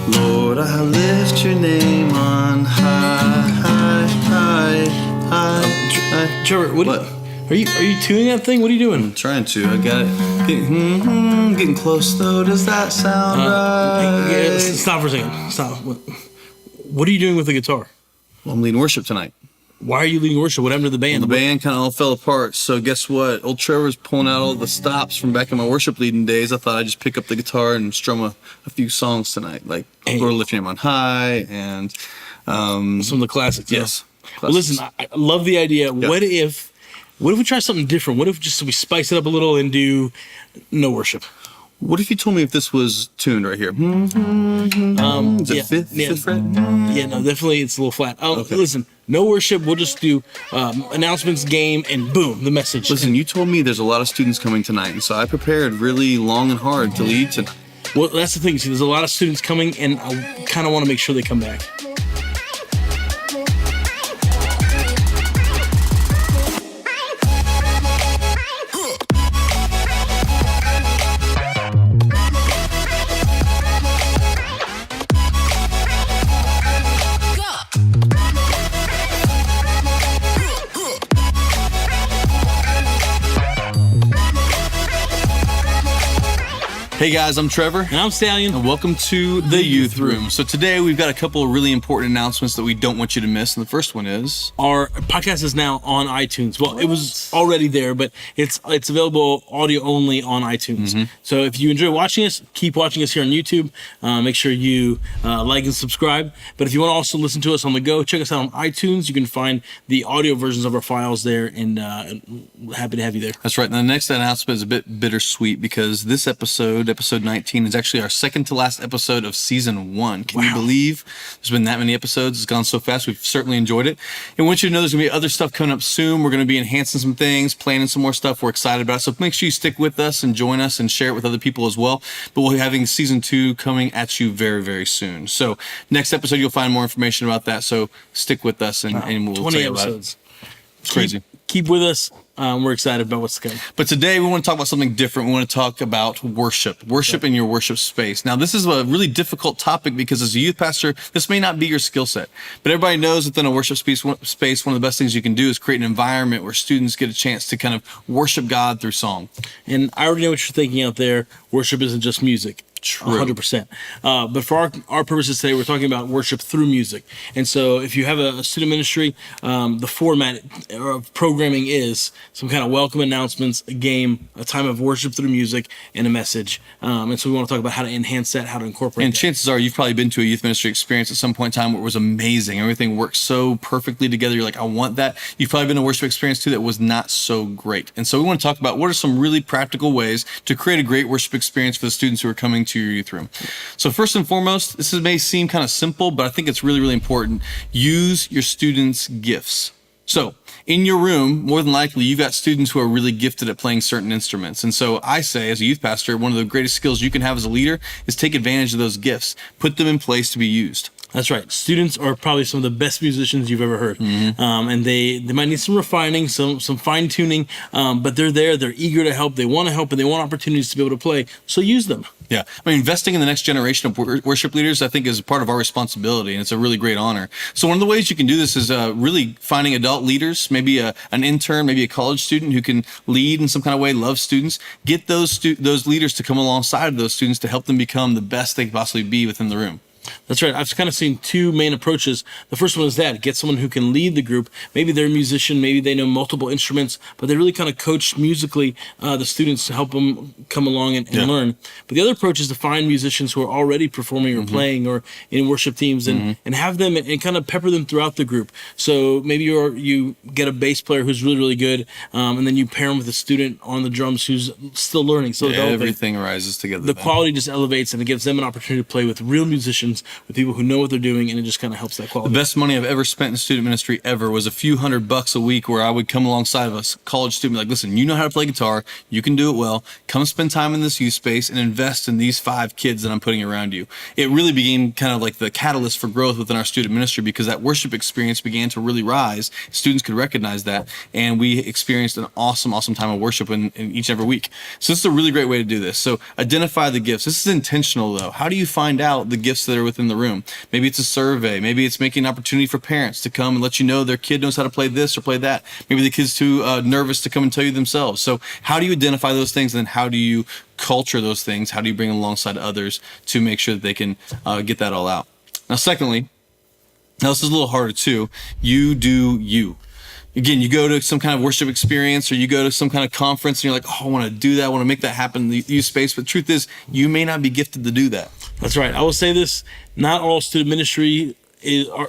Lord, I lift your name on high, high, high, high. Trevor, what? Are you tuning that thing? What are you doing? I'm trying to. I got it. Getting close though. Does that sound right? Yeah, stop for a second. Stop. What are you doing with the guitar? Well, I'm leading worship tonight. Why are you leading worship? What happened to the band? Well, the band kind of all fell apart. So guess what? Old Trevor's pulling out all the stops from back in my worship leading days. I thought I'd just pick up the guitar and strum a few songs tonight, like Lord, Lift Your Name on High and some of the classics. Yes. Yeah. Well, listen, I love the idea. Yeah. What if we try something different? What if just we spice it up a little and do no worship? What if you told me if this was tuned right here? Is it fifth fret? Yeah, no, definitely it's a little flat. Okay. Listen, no worship. We'll just do announcements, game, and boom, the message. Listen, you told me there's a lot of students coming tonight, and so I prepared really long and hard to lead tonight. Well, that's the thing. See, there's a lot of students coming, and I kind of want to make sure they come back. Hey guys, I'm Trevor. And I'm Stallion. And welcome to the Youth Room. So today we've got a couple of really important announcements that we don't want you to miss. And the first one is... Our podcast is now on iTunes. Well, it was already there, but it's available audio only on iTunes. Mm-hmm. So if you enjoy watching us, keep watching us here on YouTube. Make sure you like and subscribe. But if you want to also listen to us on the go, check us out on iTunes. You can find the audio versions of our files there, and happy to have you there. That's right. And the next announcement is a bit bittersweet because this episode 19, is actually our second to last episode of season 1. Can you believe there's been that many episodes? It's gone so fast. We've certainly enjoyed it. And I want you to know there's going to be other stuff coming up soon. We're going to be enhancing some things, planning some more stuff we're excited about. So make sure you stick with us and join us and share it with other people as well. But we'll be having season 2 coming at you very, very soon. So next episode, you'll find more information about that. So stick with us and we'll 20 tell you episodes. About it. It's crazy. Keep with us. We're excited about what's coming. But today we want to talk about something different. We want to talk about worship in your worship space. Now, this is a really difficult topic because as a youth pastor, this may not be your skill set. But everybody knows within a worship space, one of the best things you can do is create an environment where students get a chance to kind of worship God through song. And I already know what you're thinking out there. Worship isn't just music. True. 100%. But for our purposes today, we're talking about worship through music. And so if you have a student ministry, the format of programming is some kind of welcome announcements, a game, a time of worship through music, and a message. And so we want to talk about how to enhance that, how to incorporate and that. Chances are you've probably been to a youth ministry experience at some point in time where it was amazing. Everything worked so perfectly together. You're like, I want that. You've probably been to a worship experience too that was not so great. And so we want to talk about what are some really practical ways to create a great worship experience for the students who are coming to your youth room. So first and foremost, this may seem kind of simple, but I think it's really, really important. Use your students' gifts. So in your room, more than likely, you've got students who are really gifted at playing certain instruments. And so I say, as a youth pastor, one of the greatest skills you can have as a leader is take advantage of those gifts. Put them in place to be used. That's right. Students are probably some of the best musicians you've ever heard. Mm-hmm. And they might need some refining, some fine tuning, but they're there. They're eager to help. They want to help, and they want opportunities to be able to play. So use them. Yeah. I mean, investing in the next generation of worship leaders, I think, is part of our responsibility, and it's a really great honor. So one of the ways you can do this is really finding adult leaders, maybe an intern, maybe a college student who can lead in some kind of way, love students. Get those leaders to come alongside of those students to help them become the best they can possibly be within the room. That's right. I've kind of seen two main approaches. The first one is that get someone who can lead the group. Maybe they're a musician, maybe they know multiple instruments, but they really kind of coach musically the students to help them come along and learn. But the other approach is to find musicians who are already performing or playing or in worship teams and have them and kind of pepper them throughout the group. So maybe you get a bass player who's really, really good, and then you pair them with a student on the drums who's still learning. So everything rises together. The quality just elevates, and it gives them an opportunity to play with real musicians, with people who know what they're doing, and it just kind of helps that quality. The best money I've ever spent in student ministry ever was a few $100 a week where I would come alongside of a college student, like, listen, you know how to play guitar, you can do it well, come spend time in this youth space and invest in these 5 kids that I'm putting around you. It really became kind of like the catalyst for growth within our student ministry because that worship experience began to really rise. Students could recognize that, and we experienced an awesome time of worship in each and every week. So this is a really great way to do this. So identify the gifts. This is intentional, though. How do you find out the gifts that are there within the room. Maybe it's a survey. Maybe it's making an opportunity for parents to come and let you know their kid knows how to play this or play that. Maybe the kid's too nervous to come and tell you themselves. So how do you identify those things, and then how do you culture those things? How do you bring them alongside others to make sure that they can get that all out? Now, secondly, now this is a little harder too. You do you. Again, you go to some kind of worship experience, or you go to some kind of conference and you're like, oh, I want to do that. I want to make that happen in the youth space. But the truth is, you may not be gifted to do that. That's right. I will say this: not all student ministry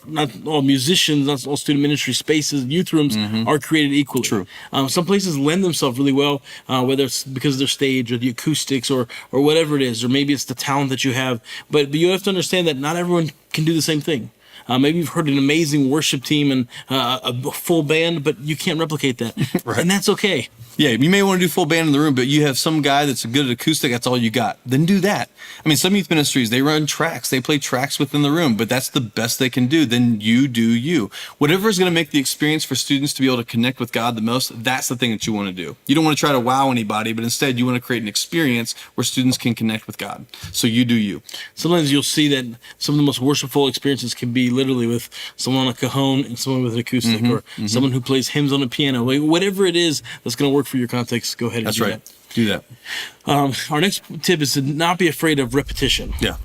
not all musicians, not all student ministry spaces, youth rooms are created equally. True. Some places lend themselves really well, whether it's because of their stage or the acoustics or whatever it is, or maybe it's the talent that you have. But you have to understand that not everyone can do the same thing. Maybe you've heard an amazing worship team and a full band, but you can't replicate that. Right. And that's okay. Yeah, you may want to do full band in the room, but you have some guy that's good at acoustic, that's all you got. Then do that. I mean, some youth ministries, they run tracks. They play tracks within the room, but that's the best they can do. Then you do you. Whatever is going to make the experience for students to be able to connect with God the most, that's the thing that you want to do. You don't want to try to wow anybody, but instead you want to create an experience where students can connect with God. So you do you. Sometimes you'll see that some of the most worshipful experiences can be literally with someone on a cajon and someone with an acoustic, or someone who plays hymns on a piano. Like, whatever it is that's going to work for your context, go ahead and That's do right. that. Do that. Our next tip is to not be afraid of repetition. Yeah.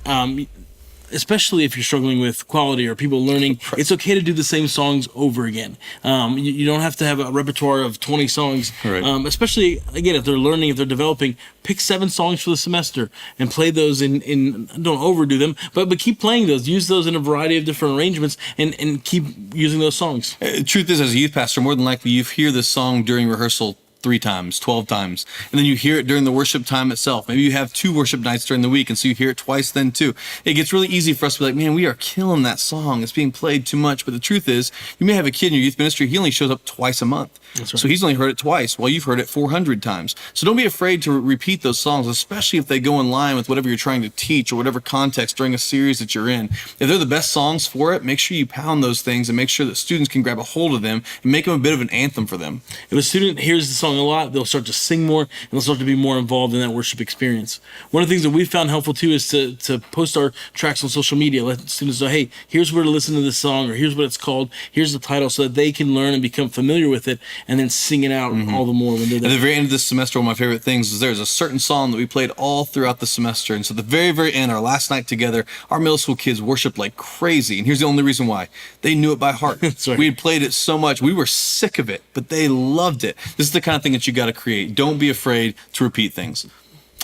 Especially if you're struggling with quality or people learning, it's okay to do the same songs over again. You don't have to have a repertoire of 20 songs. Right. Especially, again, if they're learning, if they're developing, pick 7 songs for the semester and play those in don't overdo them, but keep playing those. Use those in a variety of different arrangements and keep using those songs. Truth is, as a youth pastor, more than likely you hear this song during rehearsal 3 times, 12 times. And then you hear it during the worship time itself. Maybe you have 2 worship nights during the week, and so you hear it twice then too. It gets really easy for us to be like, man, we are killing that song. It's being played too much. But the truth is, you may have a kid in your youth ministry, he only shows up twice a month. That's right. So he's only heard it twice, while you've heard it 400 times. So don't be afraid to repeat those songs, especially if they go in line with whatever you're trying to teach or whatever context during a series that you're in. If they're the best songs for it, make sure you pound those things and make sure that students can grab a hold of them and make them a bit of an anthem for them. If a student hears the song a lot, they'll start to sing more and they'll start to be more involved in that worship experience. One of the things that we've found helpful too is to post our tracks on social media. Let students know, hey, here's where to listen to this song, or here's what it's called, here's the title, so that they can learn and become familiar with it and then sing it out all the more when they're there. At the very end of this semester, one of my favorite things is there's a certain song that we played all throughout the semester. And so at the very, very end, our last night together, our middle school kids worshiped like crazy. And here's the only reason why. They knew it by heart. That's right. We had played it so much. We were sick of it, but they loved it. This is the kind of thing that you got to create. Don't be afraid to repeat things.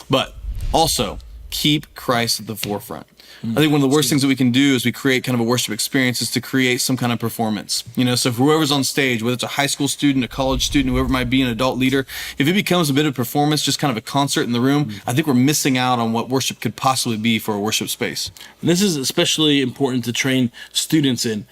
But also, keep Christ at the forefront. I think one of the worst things that we can do as we create kind of a worship experience is to create some kind of performance. You know, so if whoever's on stage, whether it's a high school student, a college student, whoever might be an adult leader, if it becomes a bit of performance, just kind of a concert in the room, I think we're missing out on what worship could possibly be for a worship space. And this is especially important to train students in.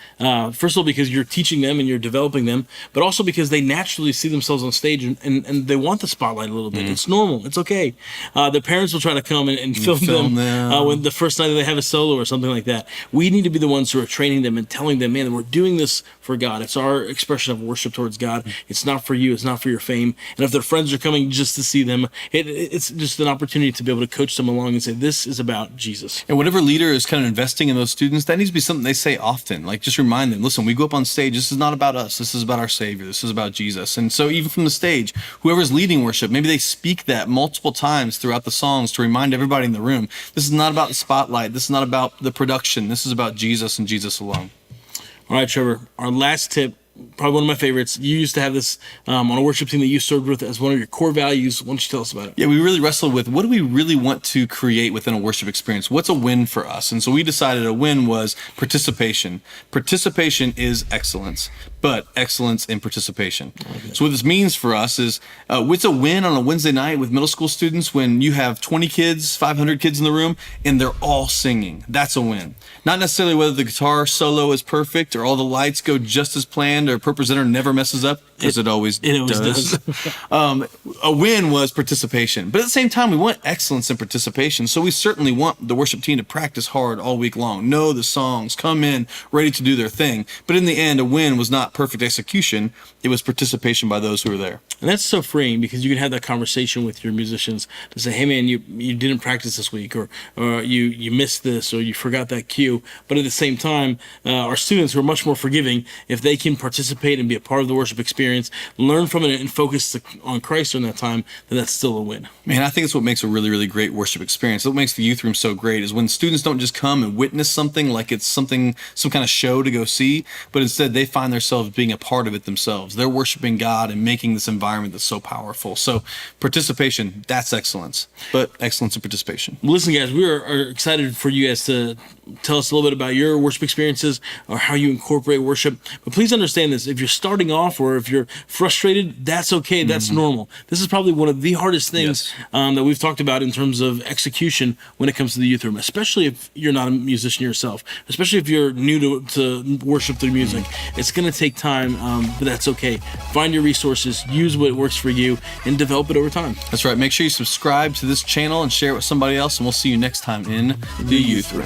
First of all, because you're teaching them and you're developing them, but also because they naturally see themselves on stage and they want the spotlight a little bit. It's normal. It's okay. Their parents will try to come and film them when the first night that they have a solo or something like that. We need to be the ones who are training them and telling them, man, we're doing this for God. It's our expression of worship towards God. It's not for you. It's not for your fame. And if their friends are coming just to see them, it's just an opportunity to be able to coach them along and say, this is about Jesus. And whatever leader is kind of investing in those students, that needs to be something they say often. Like, just remind them, listen, we go up on stage, this is not about us. This is about our Savior. This is about Jesus. And so even from the stage, whoever's leading worship, maybe they speak that multiple times throughout the songs to remind everybody in the room, this is not about the spotlight. This is not about the production. This is about Jesus and Jesus alone. All right, Trevor, our last tip, probably one of my favorites. You used to have this on a worship team that you served with as one of your core values. Why don't you tell us about it? Yeah, we really wrestled with what do we really want to create within a worship experience? What's a win for us? And so we decided a win was participation. Participation is excellence, but excellence in participation. Okay. So what this means for us is what's a win on a Wednesday night with middle school students when you have 20 kids, 500 kids in the room, and they're all singing. That's a win. Not necessarily whether the guitar solo is perfect or all the lights go just as planned or per presenter never messes up. Because it always does. A win was participation. But at the same time, we want excellence in participation. So we certainly want the worship team to practice hard all week long, know the songs, come in ready to do their thing. But in the end, a win was not perfect execution. It was participation by those who were there. And that's so freeing because you can have that conversation with your musicians to say, hey man, you didn't practice this week, or you missed this, or you forgot that cue. But at the same time, our students who are much more forgiving, if they can participate and be a part of the worship experience, learn from it and focus on Christ during that time, then that's still a win. Man, I think it's what makes a really, really great worship experience. What makes the youth room so great is when students don't just come and witness something like it's some kind of show to go see, but instead they find themselves being a part of it themselves. They're worshiping God and making this environment that's so powerful. So participation, that's excellence, but excellence in participation. Listen, guys, we are excited for you guys to tell us a little bit about your worship experiences or how you incorporate worship. But please understand this. If you're starting off or if you're frustrated, that's okay. That's normal. This is probably one of the hardest things that we've talked about in terms of execution when it comes to the youth room, especially if you're not a musician yourself, especially if you're new to worship through music. It's going to take time, but that's okay. Find your resources, use what works for you, and develop it over time. That's right. Make sure you subscribe to this channel and share it with somebody else, and we'll see you next time in the youth room.